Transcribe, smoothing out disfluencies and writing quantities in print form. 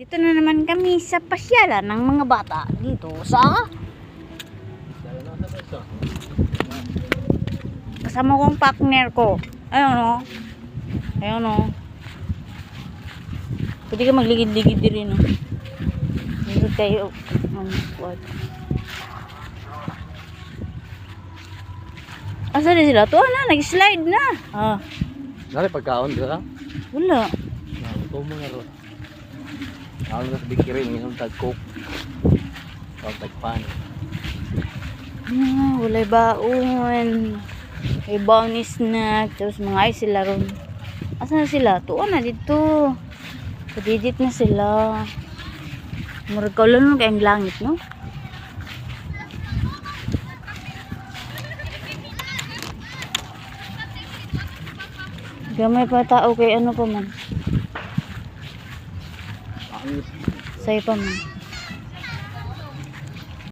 Dito na naman kami sa pasyalan ng mga bata dito sa kasama kong partner ko. Ayun o. Ayun o. Pwede ka magligid-ligid din o. Dito tayo. Asa na sila? Tuwa na, nag-slide na. Ah. Nari pagkaon ka? Wala. Ito mga ro. Ako na sa bikirin, yung tag-coke. O tag-pan. Walay baon. May brownie snack. Tapos mga ay sila ron. Asa na sila? Tuwa na dito. Padidit na sila. Murag kaulan mo kayong langit, no? Gamay pa tao kay ano pa man. Sa'yo pa man.